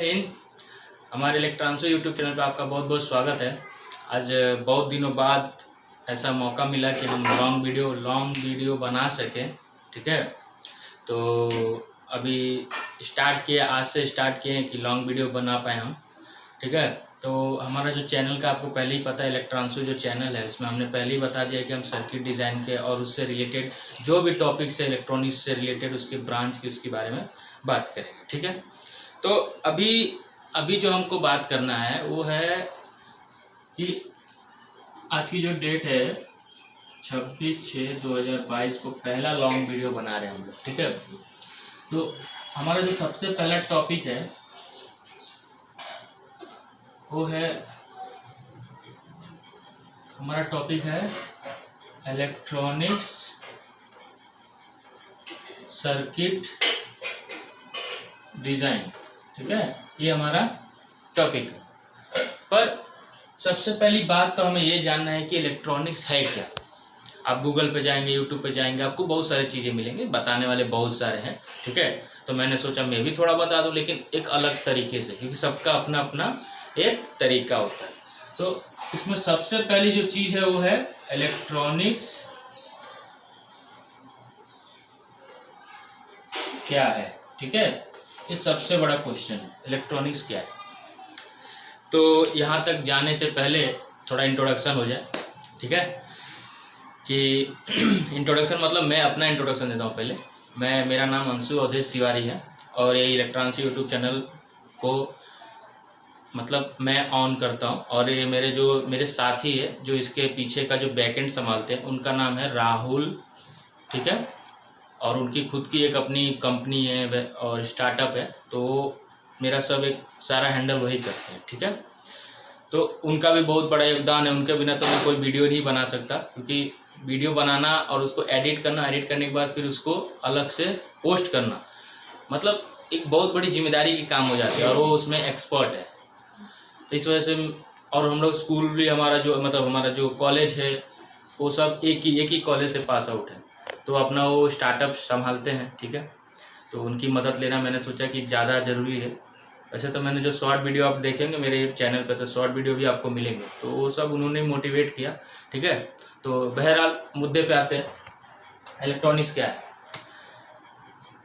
हिंद। हमारे electronics YouTube channel पे आपका बहुत बहुत स्वागत है। आज बहुत दिनों बाद ऐसा मौका मिला कि हम लॉन्ग वीडियो बना सकें। ठीक है, तो अभी आज से स्टार्ट किए हैं कि लॉन्ग वीडियो बना पाए हम। ठीक है, तो हमारा जो चैनल का आपको पहले ही पता है, इलेक्ट्रॉनिक्स जो चैनल है उसमें हमने पहले ही बता दिया कि हम सर्किट डिज़ाइन के और उससे रिलेटेड जो भी टॉपिक्स है इलेक्ट्रॉनिक्स से रिलेटेड उसके ब्रांच की उसके बारे में बात करेंगे। ठीक है, तो अभी जो हमको बात करना है वो है कि आज की जो डेट है 26/6/2022 को पहला लॉन्ग वीडियो बना रहे हैं हम लोग। ठीक है, तो हमारा जो सबसे पहला टॉपिक है वो है इलेक्ट्रॉनिक्स सर्किट डिज़ाइन। ठीक है, ये हमारा टॉपिक है। पर सबसे पहली बात तो हमें ये जानना है कि इलेक्ट्रॉनिक्स है क्या। आप गूगल पे जाएंगे, यूट्यूब पे जाएंगे, आपको बहुत सारी चीज़ें मिलेंगी, बताने वाले बहुत सारे हैं। ठीक है, तो मैंने सोचा मैं भी थोड़ा बता दूं, लेकिन एक अलग तरीके से, क्योंकि सबका अपना अपना एक तरीका होता है। तो इसमें सबसे पहली जो चीज़ है वो है इलेक्ट्रॉनिक्स क्या है। ठीक है, ये सबसे बड़ा क्वेश्चन है, इलेक्ट्रॉनिक्स क्या है। तो यहाँ तक जाने से पहले थोड़ा इंट्रोडक्शन हो जाए। ठीक है, कि इंट्रोडक्शन मतलब मैं अपना इंट्रोडक्शन देता हूँ पहले। मेरा नाम अंशु अवधेश तिवारी है और ये इलेक्ट्रॉनिक्स यूट्यूब चैनल को मतलब मैं ऑन करता हूँ। और ये मेरे साथी है जो इसके पीछे का जो बैकएंड संभालते हैं, उनका नाम है राहुल। ठीक है, और उनकी खुद की एक अपनी कंपनी है और स्टार्टअप है, तो मेरा सब एक सारा हैंडल वही करते हैं। ठीक है, तो उनका भी बहुत बड़ा योगदान है, उनके बिना तो मैं कोई वीडियो नहीं बना सकता, क्योंकि वीडियो बनाना और उसको एडिट करने के बाद फिर उसको अलग से पोस्ट करना मतलब एक बहुत बड़ी जिम्मेदारी की काम हो जाती है, और वो उसमें एक्सपर्ट है। तो इस वजह से और हम लोग स्कूल भी हमारा जो कॉलेज है वो सब एक ही कॉलेज से पास आउट है, तो अपना वो स्टार्टअप संभालते हैं। ठीक है, तो उनकी मदद लेना मैंने सोचा कि ज़्यादा ज़रूरी है। वैसे तो मैंने जो शॉर्ट वीडियो आप देखेंगे मेरे चैनल पे, तो शॉर्ट वीडियो भी आपको मिलेंगे, तो वो सब उन्होंने मोटिवेट किया। ठीक है, तो बहरहाल मुद्दे पे आते हैं, इलेक्ट्रॉनिक्स क्या है।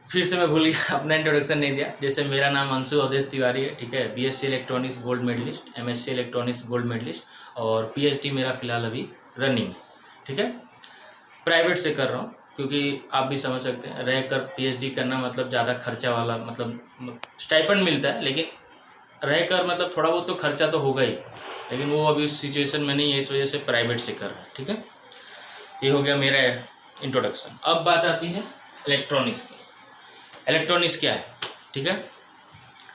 फिर से मैं भूल गया, अपना इंट्रोडक्शन नहीं दिया। जैसे मेरा नाम अंशु अवधेश तिवारी है। ठीक है, BSc electronics gold medalist, MSc electronics gold medalist, और पीएचडी मेरा फिलहाल अभी रनिंग। ठीक है, प्राइवेट से कर रहा हूँ, क्योंकि आप भी समझ सकते हैं रह कर पीएचडी करना मतलब ज़्यादा खर्चा वाला, मतलब स्टाइपेंड मिलता है, लेकिन रह कर मतलब थोड़ा बहुत तो खर्चा तो होगा ही, लेकिन वो अभी उस सिचुएशन में नहीं है, इस वजह से प्राइवेट से कर रहा है। ठीक है, ये हो गया मेरा इंट्रोडक्शन। अब बात आती है इलेक्ट्रॉनिक्स की। इलेक्ट्रॉनिक्स क्या है। ठीक है,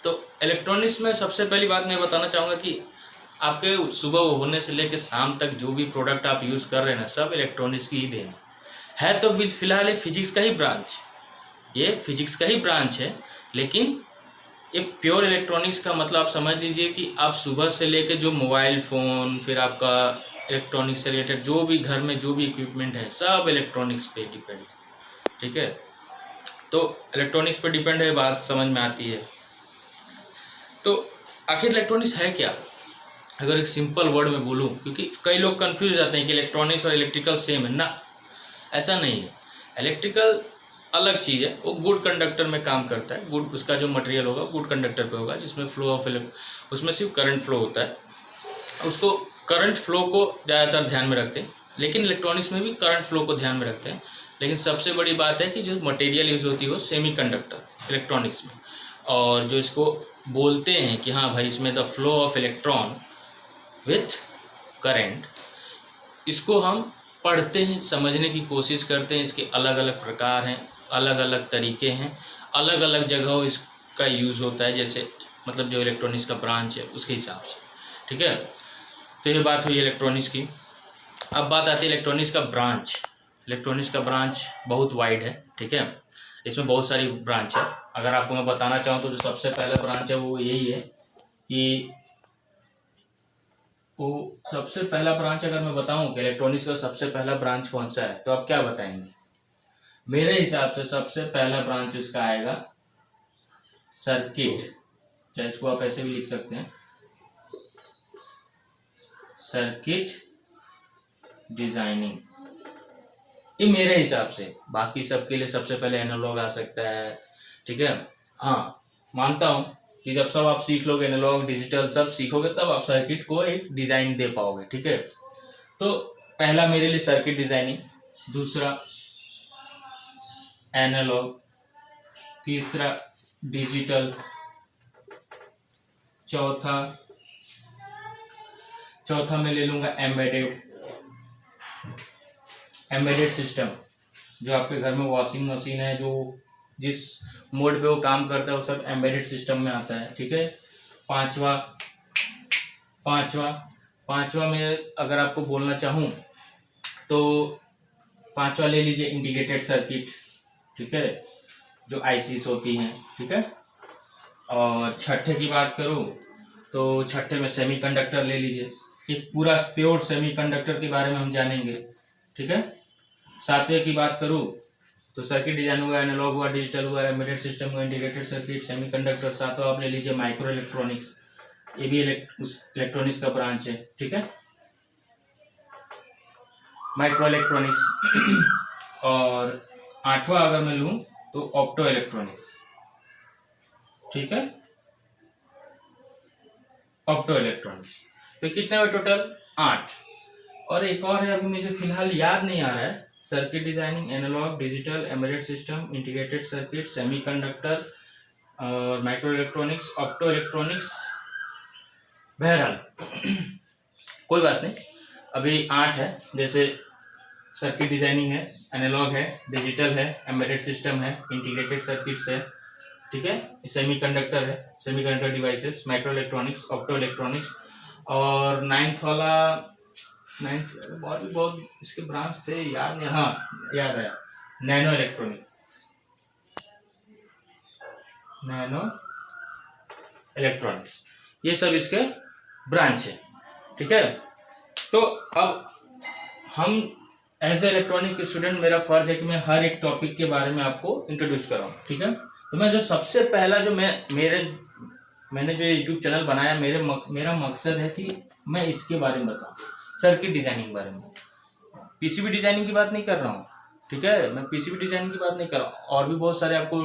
तो इलेक्ट्रॉनिक्स में सबसे पहली बात मैं बताना चाहूँगा कि आपके सुबह होने से लेकर शाम तक जो भी प्रोडक्ट आप यूज़ कर रहे हैं ना, सब इलेक्ट्रॉनिक्स की ही देन है। तो फिलहाल ये फिजिक्स का ही ब्रांच है, लेकिन ये प्योर इलेक्ट्रॉनिक्स का मतलब आप समझ लीजिए कि आप सुबह से लेकर जो मोबाइल फ़ोन, फिर आपका इलेक्ट्रॉनिक्स से रिलेटेड जो भी घर में जो भी इक्विपमेंट है, सब इलेक्ट्रॉनिक्स पे डिपेंड है। ठीक है, तो इलेक्ट्रॉनिक्स पे डिपेंड है, बात समझ में आती है। तो आखिर इलेक्ट्रॉनिक्स है क्या, अगर एक सिंपल वर्ड में बोलूँ, क्योंकि कई लोग कंफ्यूज हो जाते हैं कि इलेक्ट्रॉनिक्स और इलेक्ट्रिकल सेम है ना, ऐसा नहीं है। इलेक्ट्रिकल अलग चीज़ है, वो गुड कंडक्टर में काम करता है। गुड, उसका जो मटेरियल होगा गुड कंडक्टर पे होगा, जिसमें उसमें सिर्फ करंट फ्लो होता है, उसको करंट फ्लो को ज़्यादातर ध्यान में रखते हैं। लेकिन इलेक्ट्रॉनिक्स में भी करंट फ्लो को ध्यान में रखते हैं, लेकिन सबसे बड़ी बात है कि जो मटेरियल यूज़ होती है वो सेमीकंडक्टर इलेक्ट्रॉनिक्स में, और जो इसको बोलते हैं कि हाँ भाई इसमें the flow of electron with current, इसको हम पढ़ते हैं, समझने की कोशिश करते हैं। इसके अलग अलग प्रकार हैं, अलग अलग तरीके हैं, अलग अलग जगहों इसका यूज़ होता है, जैसे मतलब जो इलेक्ट्रॉनिक्स का ब्रांच है उसके हिसाब से। ठीक है, तो ये बात हुई इलेक्ट्रॉनिक्स की। अब बात आती है इलेक्ट्रॉनिक्स का ब्रांच। इलेक्ट्रॉनिक्स का ब्रांच बहुत वाइड है। ठीक है, इसमें बहुत सारी ब्रांच है। अगर आपको मैं बताना चाहूँ तो जो सबसे पहला ब्रांच है वो यही है कि सबसे पहला ब्रांच अगर मैं बताऊं कि इलेक्ट्रॉनिक्स का सबसे पहला ब्रांच कौन सा है, तो आप क्या बताएंगे? मेरे हिसाब से सबसे पहला ब्रांच उसका आएगा सर्किट। चाहे इसको आप ऐसे भी लिख सकते हैं, सर्किट डिजाइनिंग। ये मेरे हिसाब से, बाकी सबके लिए सबसे पहले एनालॉग आ सकता है, ठीक है। हाँ, मानता हूँ कि जब सब आप सीख लोगे, एनालॉग डिजिटल सब सीखोगे, तब आप सर्किट को एक डिजाइन दे पाओगे, ठीक है। तो पहला मेरे लिए सर्किट डिजाइनिंग, दूसरा एनालॉग, तीसरा डिजिटल, चौथा मैं ले लूंगा एम्बेडेड सिस्टम। जो आपके घर में वॉशिंग मशीन है, जो जिस मोड पे वो काम करता है, वो सब एम्बेडेड सिस्टम में आता है, ठीक है। पांचवा में अगर आपको बोलना चाहूँ तो पांचवा ले लीजिए इंटीग्रेटेड सर्किट, ठीक है, जो आईसीस होती हैं, ठीक है। और छठे की बात करूँ तो छठे में सेमीकंडक्टर ले लीजिए, एक पूरा प्योर सेमीकंडक्टर के बारे में हम जानेंगे, ठीक है। सातवें की बात करूँ तो सर्किट डिजाइन हुआ, एनालॉग हुआ, डिजिटल हुआ, एम्बेडेड सिस्टम हुआ, इंटीग्रेटेड सर्किट, सेमीकंडक्टर। सातवां आप ले लीजिए माइक्रो इलेक्ट्रॉनिक्स, ये भी इलेक्ट्रॉनिक्स का ब्रांच है, ठीक है, माइक्रो इलेक्ट्रॉनिक्स। और आठवां अगर मैं लूँ तो ऑप्टो इलेक्ट्रॉनिक्स, ठीक है, ऑप्टो इलेक्ट्रॉनिक्स। तो कितने हुए टोटल? 8। और एक और है, अभी मुझे फिलहाल याद नहीं आ रहा है, circuit designing, analogue, digital, embedded system, integrated circuit, semiconductor और माइक्रो इलेक्ट्रॉनिक्स, ऑप्टो इलेक्ट्रॉनिक्स। बहरहाल कोई बात नहीं, अभी 8 है। जैसे सर्किट डिजाइनिंग है, एनालॉग है, डिजिटल है, एम्बेडेड सिस्टम है, इंटीग्रेटेड सर्किट्स है, ठीक है, सेमीकंडक्टर है, semiconductor devices, micro electronics, opto electronics. और नाइन्थ बहुत इसके ब्रांच थे, याद नहीं, हाँ याद आया, नैनो इलेक्ट्रॉनिक्स, ये सब इसके ब्रांच है, ठीक है। तो अब हम एज ए इलेक्ट्रॉनिक स्टूडेंट, मेरा फर्ज है कि मैं हर एक टॉपिक के बारे में आपको इंट्रोड्यूस कराऊं, ठीक है। तो मैं जो सबसे पहला जो मैंने जो यूट्यूब चैनल बनाया, मेरा मकसद है कि मैं इसके बारे में बताऊं, सर्किट डिजाइनिंग के बारे में। पीसीबी डिजाइनिंग की बात नहीं कर रहा हूँ, ठीक है, मैं पीसीबी डिजाइनिंग की बात नहीं कर रहा हूँ। और भी बहुत सारे आपको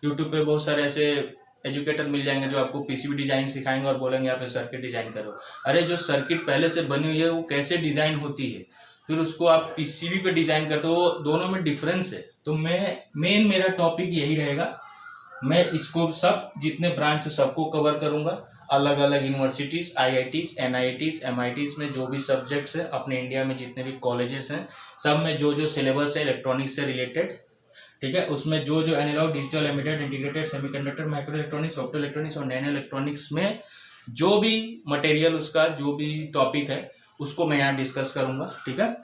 यूट्यूब पे बहुत सारे ऐसे एजुकेटर मिल जाएंगे जो आपको पीसीबी डिजाइनिंग सिखाएंगे और बोलेंगे आप सर्किट डिजाइन करो। अरे जो सर्किट पहले से बनी हुई है वो कैसे डिजाइन होती है, फिर उसको आप पीसीबी पे डिजाइन करते हो, दोनों में डिफरेंस है। तो मेरा टॉपिक यही रहेगा, मैं इसको सब जितने ब्रांच सबको कवर करूंगा, अलग अलग यूनिवर्सिटीज, आईआईटीज, एनआईटीज, एमआईटीज में जो भी सब्जेक्ट्स है अपने इंडिया में, जितने भी कॉलेजेस हैं, सब में जो जो सिलेबस है इलेक्ट्रॉनिक्स से रिलेटेड, ठीक है, उसमें जो जो analogue, digital, embedded, integrated, semiconductor, micro electronics, opto electronics और नैनो इलेक्ट्रॉनिक्स में जो भी मटेरियल, उसका जो भी टॉपिक है, उसको मैं यहाँ डिस्कस करूंगा, ठीक है।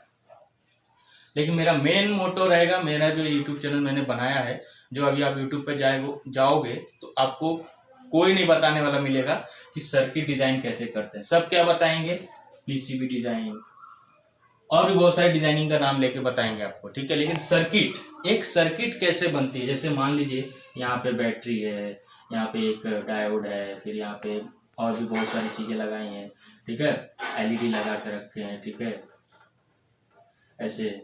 लेकिन मेरा मेन मोटो रहेगा, मेरा जो यूट्यूब चैनल मैंने बनाया है, जो अभी आप यूट्यूब पे जाओगे तो आपको कोई नहीं बताने वाला मिलेगा कि सर्किट डिजाइन कैसे करते हैं। सब क्या बताएंगे? पीसीबी डिजाइन और भी बहुत सारे डिजाइनिंग का नाम लेके बताएंगे आपको, ठीक है। लेकिन एक सर्किट कैसे बनती है, जैसे मान लीजिए यहाँ पे बैटरी है, यहाँ पे एक डायोड है, फिर यहाँ पे और भी बहुत सारी चीजें लगाई हैं, ठीक है, एलईडी लगा के रखे हैं, ठीक है, ऐसे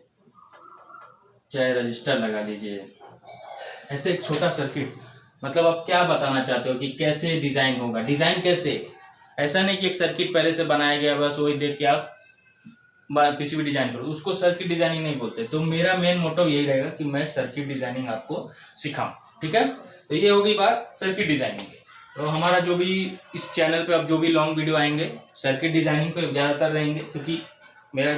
चाहे रजिस्टर लगा लीजिए, ऐसे एक छोटा सर्किट। मतलब आप क्या बताना चाहते हो कि कैसे डिजाइन होगा? डिजाइन कैसे? ऐसा नहीं कि एक सर्किट पहले से बनाया गया बस वही देख के आप पीसीबी डिजाइन करो, उसको सर्किट डिजाइनिंग नहीं बोलते। तो मेरा मेन मोटिव यही रहेगा कि मैं सर्किट डिजाइनिंग आपको सिखाऊं, ठीक है। तो ये हो गई बात सर्किट डिजाइनिंग की। तो हमारा जो भी इस चैनल पे अब जो भी लॉन्ग वीडियो आएंगे सर्किट डिजाइनिंग पे ज़्यादातर रहेंगे, क्योंकि मेरा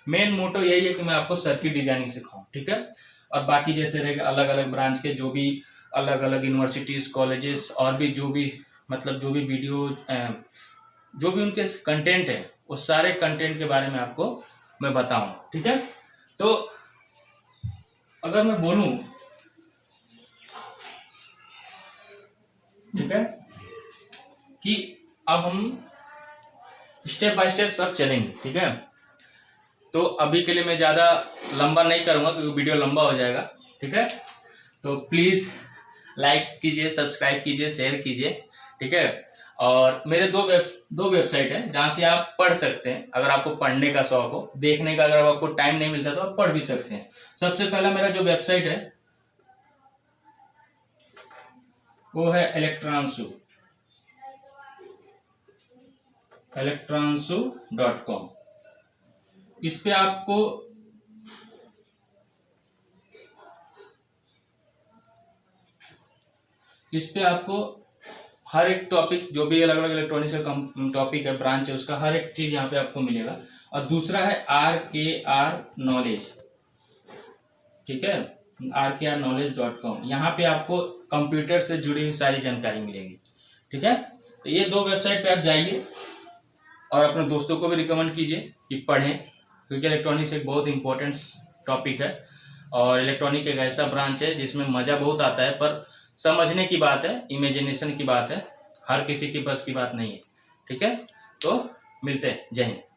मेन मोटो यही है कि मैं आपको सर्किट डिजाइनिंग सिखाऊं, ठीक है। और बाकी जैसे रहेगा अलग अलग ब्रांच के जो भी अलग अलग यूनिवर्सिटीज, कॉलेजेस और भी जो भी मतलब जो भी वीडियो जो भी उनके कंटेंट है, उस सारे कंटेंट के बारे में आपको मैं बताऊं, ठीक है। तो अगर मैं बोलूं, ठीक है, कि अब हम स्टेप बाय स्टेप सब चलेंगे, ठीक है। तो अभी के लिए मैं ज़्यादा लंबा नहीं करूँगा क्योंकि वीडियो लंबा हो जाएगा, ठीक है। तो प्लीज़ लाइक कीजिए, सब्सक्राइब कीजिए, शेयर कीजिए, ठीक है। और मेरे दो वेबसाइट है जहाँ से आप पढ़ सकते हैं, अगर आपको पढ़ने का शौक हो। देखने का अगर आपको टाइम नहीं मिलता तो आप पढ़ भी सकते हैं। सबसे पहला मेरा जो वेबसाइट है वो है electransu.com। इस पे आपको हर एक टॉपिक, जो भी अलग अलग इलेक्ट्रॉनिक्स का टॉपिक है, ब्रांच है, उसका हर एक चीज यहाँ पे आपको मिलेगा। और दूसरा है RKR नॉलेज, ठीक है, RKRknowledge.com। यहाँ पे आपको कंप्यूटर से जुड़ी हुई सारी जानकारी मिलेगी, ठीक है। तो ये दो वेबसाइट पे आप जाइए और अपने दोस्तों को भी रिकमेंड कीजिए कि पढ़ें, क्योंकि इलेक्ट्रॉनिक्स एक बहुत इंपॉर्टेंट टॉपिक है। और इलेक्ट्रॉनिक एक ऐसा ब्रांच है जिसमें मज़ा बहुत आता है, पर समझने की बात है, इमेजिनेशन की बात है, हर किसी की बस की बात नहीं है, ठीक है। तो मिलते हैं, जय हिंद।